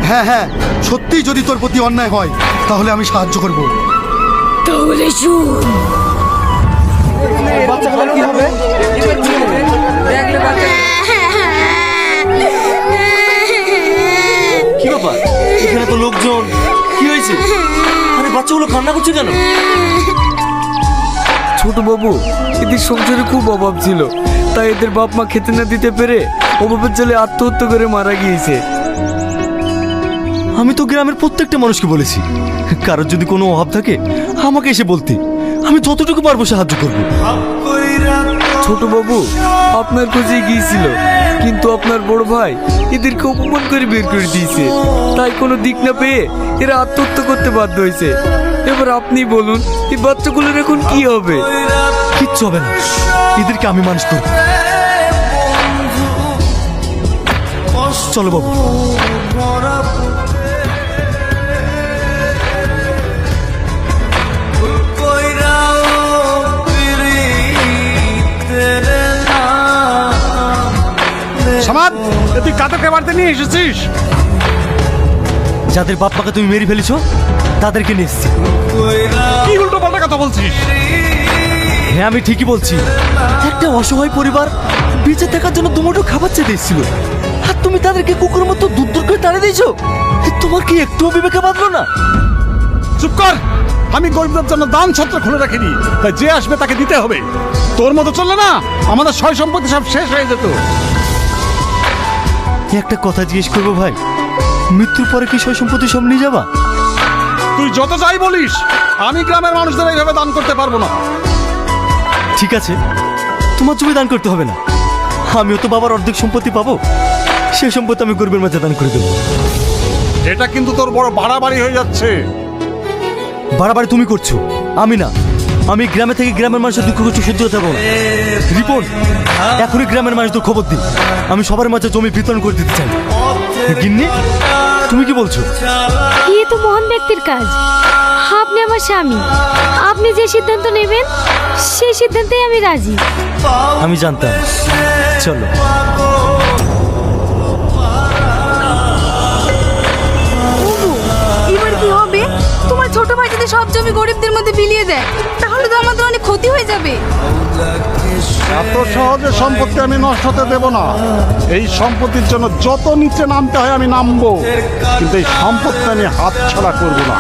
হ্যাঁ হ্যাঁ, সত্যিই যদি তোর প্রতি অন্যায় হয় তাহলে আমি সাহায্য করব। তাহলে শুন, বাচ্চাগুলোর কি হবে? কি ব্যাপার, এখানে তো লোকজন, কি হয়েছে? আরে বাচ্চাগুলো কান্না করছে কেন? ছোট বাবু, এদের সংসারে খুব অভাব ছিল, তাই এদের বাপ মা খেতে না দিতে পেরে অভাবের জলে আত্মহত্যা করে মারা গিয়েছে। আমি তো গ্রামের প্রত্যেকটা মানুষকে বলেছি, কারোর যদি কোনো অভাব থাকে আমাকে এসে বলতে, আমি যতটুকু পারবো সাহায্য করবো। ছোট বাবু আপনার খোঁজে গিয়েছিল, কিন্তু আপনার বড় ভাই এদেরকে অপমান করে বের করে দিয়েছে, তাই কোনো দিক না পেয়ে এরা আত্মহত্যা করতে বাধ্য হয়েছে। এবার আপনি বলুন, এই বাচ্চাগুলোর এখন কি হবে? কিচ্ছু হবে না, এদেরকে আমি মানুষ করব। চলো বাবু। সমাদ, তুই কাদেরকে বাড়িতে নিয়ে এসেছিস? যাদের বাপ মাকে তুমি মেরে ফেলেছো তাদেরকে নিয়ে এসেছি। কি উল্টো পাল্টা কথা বলছিস? হ্যাঁ আমি ঠিকই বলছি, একটা অসহায় পরিবার বেঁচে থাকার জন্য দুমুঠো খাবার চেয়ে দিয়েছিল, আর তুমি তাদেরকে কুকুরের মতো দূর দূর করে তাড়িয়ে দিয়েছো। তোমার কি একটুও বিবেকে বাঁধলো না? চুপ কর! আমি গরিবদের জন্য দান ছত্র খুলে রাখিনি, তাই যে আসবে তাকে দিতে হবে। তোর মতো চললে না আমাদের সয় সম্পত্তি সব শেষ হয়ে যেত। একটা কথা জিজ্ঞেস করবো ভাই, মৃত্যুর পরে কি সয় সম্পত্তি সব নিয়ে যাবা? তুই যত যাই বলিস, আমি গ্রামের মানুষদের এইভাবে দান করতে পারবো না। ঠিক আছে, তোমার জমি দান করতে হবে না, আমিও তো বাবার অর্ধেক সম্পত্তি পাবো, সেই সম্পত্তি আমি গরিবের মাঝে দান করে দেবো। এটা কিন্তু তোর বড় বাড়াবাড়ি হয়ে যাচ্ছে। বাড়াবাড়ি তুমি করছো, আমি না। আমি গ্রামে থেকে গ্রামের মানুষের দুঃখ কষ্ট সহ্য করতে পারবো না। রিপোর্ট, এখনই গ্রামের মানুষদের খবর দিই, আমি সবার মাঝে জমি বিতরণ করে দিতে চাই। গিন্নি, তুমি কি বলছো? এ তো মহান ব্যক্তির কাজ। আপনি আমার স্বামী, আপনি যে সিদ্ধান্ত নেবেন সেই সিদ্ধান্তেই আমি রাজি। আমি জানতাম। চলো। এবার কি হবে? তোমার ছোট ভাই যদি সব জমি গরিবদের মধ্যে বিলিয়ে দেয় তাহলে তো আমাদের অনেক ক্ষতি হয়ে যাবে। এত সহজে সম্পত্তি আমি নষ্ট হতে দেব না। এই সম্পত্তির জন্য যত নিচে নামতে হয় আমি নামবো, কিন্তু এই সম্পত্তি আমি হাতছাড়া করবো না।